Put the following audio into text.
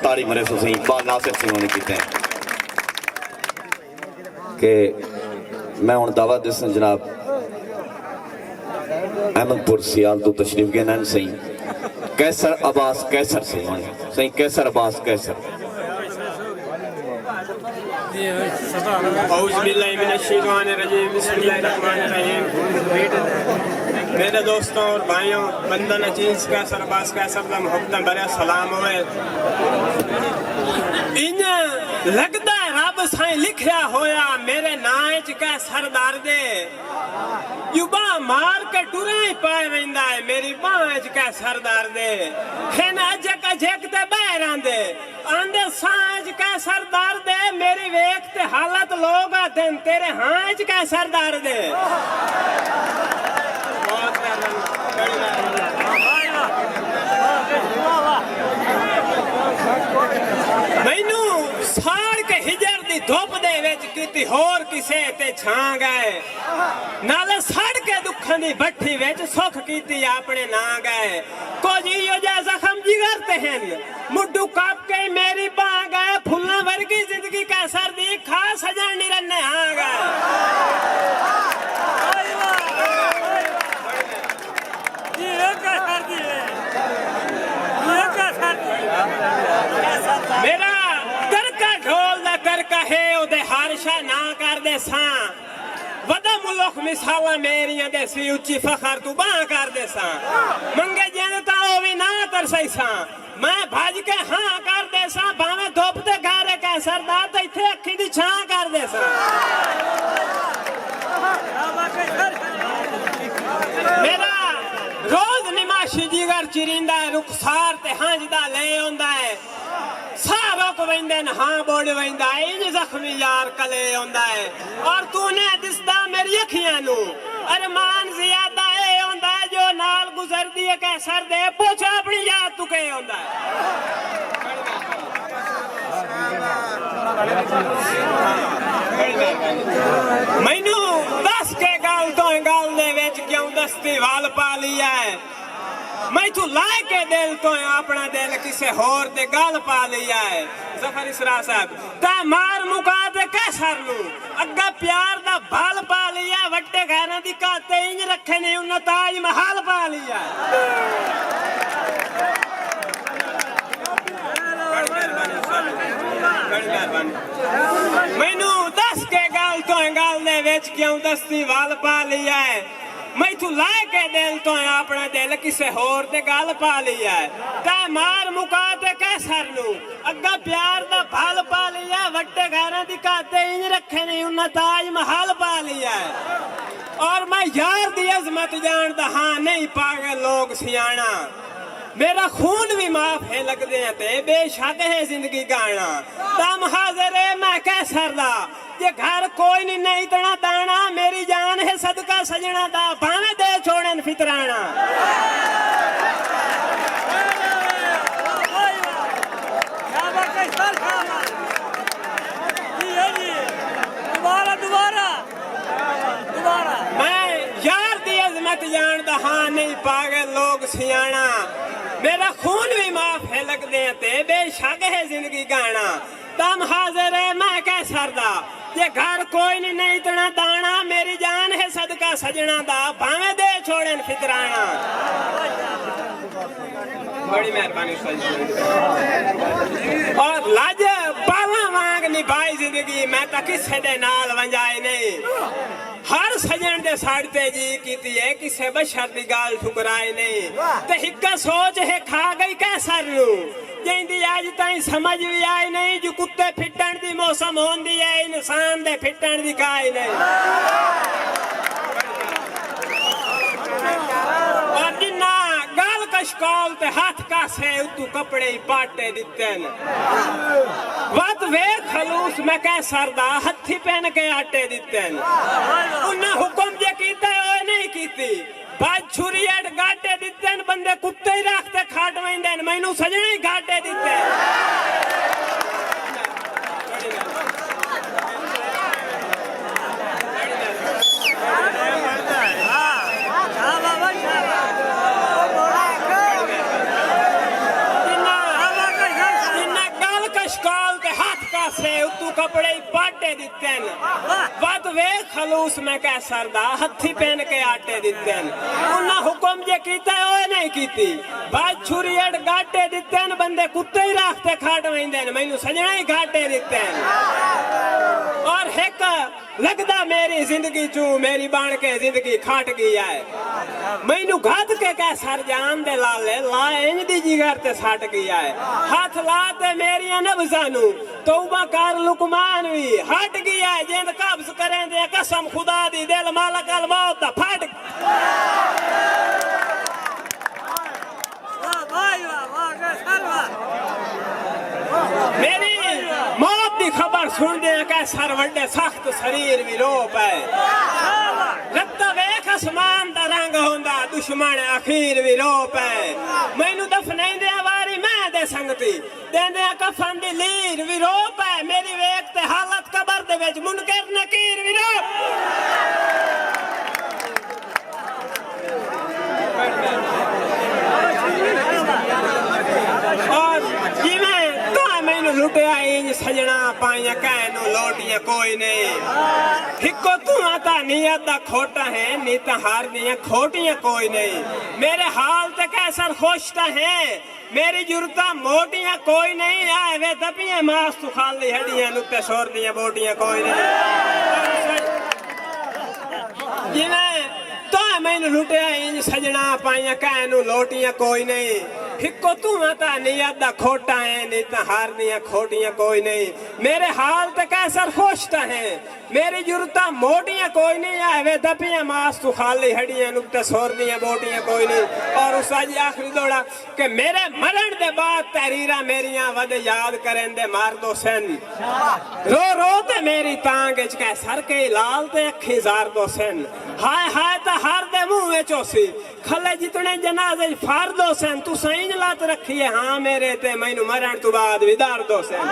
ताली मरे सो सही बा नासिर सिंह ने किते कि मैं हुण दावा दसन जनाब अहमदपुर सियाल तो तशरीफ गए सही कैसर अब्बास कैसर से सही कैसर अब्बास कैसर मेरे दोस्तों और भाइयों बंदन अजीज कैसर अब्बास कैसर का मुहब्बत भरा सलाम होए इन लगदा रब साईं लिखया होया मेरे नाम च कै सरदार दे युबा मार के टुरे ही पाए वेंदा है मेरी बाह च कै सरदार दे हिन अजक अजक ते बहर आंदे आंदे सांच कै सरदार दे मेरी वेख ते हालत लोग आते तेरे हां च कै सरदार दे मैनू साड़ के हिजर दी धुप दे विच किती होर किसे ते छां गए नाले सड़ के दुखन दी भट्ठी विच सुख कीती अपने ना गए कुछ इहो जिहा जख्म जिगर ते हैं मुड्डू काप के मेरी बाह गए फुल्लां वर्गी जिंदगी कैसर दी खा सजन निरन्ने आ गए मेरा करका ढोल दा करका है ओदे हारशा ना कर दे सा वदा मुल्क मिसाला मेरियां दे सी उच्ची फखर तू बां कर दे सा मंगे जन ता ओ भी ना तरसई सा मैं भज के हां कर दे सा भावे धुप ते गारे कै सरदार ते इथे अखी दी छां कर दे सा मेरा रोज निमाशी जिगर चिरिंदा है रुखसार ते हंजदा ले आंदा है सारो को वेंदे न हां बोड़ वेंदा है इंज जख्मी यार कले आंदा है और तूने दिसदा मेरी अखियां नु अरमान ज्यादा ए आंदा है जो नाल गुजरदी है कैसर दे पूछ अपनी याद तू के आंदा है मैनू दस के गल तो गल दे विच क्यों दस्ती वाल पा लिया है मैं तू ला के दिल तो अपना दिल किसे होर दे गल पा लिया है जफर इसरा साहब ता मार मुका दे कैसर नू अग्गा प्यार दा बाल पा लिया वड्डे घरां दी काते इंज रखे ने उन्ना ताज महल पा लिया मैनू दस के गल तो गल दे विच क्यों दस्ती वाल पा लिया है मैं तू ला के दिल तो अपना दिल किसे होर दे गल पा लिया है ता मार मुका ते कैसर नू अग्गा प्यार दा फल पा लिया वड्डे घरां दी काते इंज रखे ने उन्ना ताज महल पा लिया है और मैं यार दी अजमत जानदा हां नहीं पागल लोग सियाणा मेरा खून भी माफ है लगदे ते बेशक है जिंदगी गाना दम हाजिर है मैं कैसर दा ये घर कोई नहीं इतना दाना मेरी जान है सदका सजना दा भावे दे छोड़न फितराना मैं यार दी अजमत जानदा हां नहीं पागल लोग सियाणा मेरा खून भी माफ है लगदे ते बेशक है जिंदगी गाना दम हाजिर है मैं कैसर दा ये घर कोई नहीं इतना दाना मेरी जान है सदका सजना दा भावे दे छोड़न फितराना बड़ी मेहरबानी और लाज बाला वांग निभाई जिंदगी मैं तो किसे दे नाल वंजाए नहीं हर सजन दे साड़ते जी कीती है किसे बशर दी गाल ठुकराए नहीं ते हिक्का सोच है खा गई कैसर नू जिंदी आज ताई समझ भी आई नहीं जो कुत्ते फिटन दी मौसम होंदी है इंसान दे फिटन दी काई नहीं और जिन्ना गाल कशकाल ते हाथ कासे उतू कपड़े ही पाटे दिते न वत वे खलूस मैं कैसर दा हथी पहन के आटे दिते न उन्ना हुक्म जे कीता ओए नहीं कीती बाज छुरी अड गाटे दिते न बंदे कुत्ते ही रखते खाट वेंदे न मैनू सजने ही गाटे दिते से उतू कपड़े पाटे दिते वत वे खलूस में कैसर दा हथी पहन के आटे दिते उन्ना हुक्म जे कीता ओए नहीं कीती बाज छुरी अड़ गाटे दिते बंदे कुत्ते ही राखते खाट वेंदे मैनू सजना ही घाटे दिते और एक लगदा मेरी जिंदगी चू मेरी बाण के जिंदगी खाट गई है मैनू घात के कैसर जान दे लाले ला इंज दी जिगर ते साट गई है हाथ ला ते मेरिया नब्ज़ां नू तौबा कर लुकमान भी हट गया है जिंद कब्ज करें दे कसम खुदा दी दिल मालक अल मौत दा फट मेरी मौत दी खबर सुन दे कैसर वड्डे सख्त शरीर भी रोप है रत्ता वेख आसमान दा रंग होंदा दुश्मन अखीर भी रोप है मैनू दफनाई दे वारी मैं दे संगती देंदे कफन दी लीर भी रोप है मेरी वेख ते हालत कबर दे विच मुनकर नकीर भी रोप और जिवें तो मैनू लुटिया इंज सजना पाइया कहनू लोटियां कोई नहीं हिको तू आता नियत दा खोटा है नी तो हार दियां खोटियां कोई नहीं मेरे हाल ते कैसर खुश ता है मेरी जुरता मोटियां कोई नहीं आए वे दपियां मास तू खाली हड्डियां नुते सोर दियां बोटियां कोई नहीं जिवें तो मैनू लुटिया इंज सजना पाइया कहनू लोटियां कोई नहीं हिको तू आता नियत दा खोटा है नी तो हार दियां खोटियां कोई नहीं मेरे हाल ते कैसर खुश ता है मेरी जुरता मोटियां कोई नहीं आए वे दपियां मास तू खाली हड्डियां नुते सोर दियां बोटियां कोई नहीं और उस जी आखिरी दौड़ा कि मेरे मरण दे बाद तहरीरा मेरियां वद याद करें दे मार दो सन रो रो ते मेरी तांग च कैसर के लाल ते अखी जार दो सन हाय हाय ता हर दे मुंह में चोसी खले जितने जनाजे फार दो सन तू सही लात रखी है हाँ मेरे ते मैनू मरण तू बाद विदार दो सन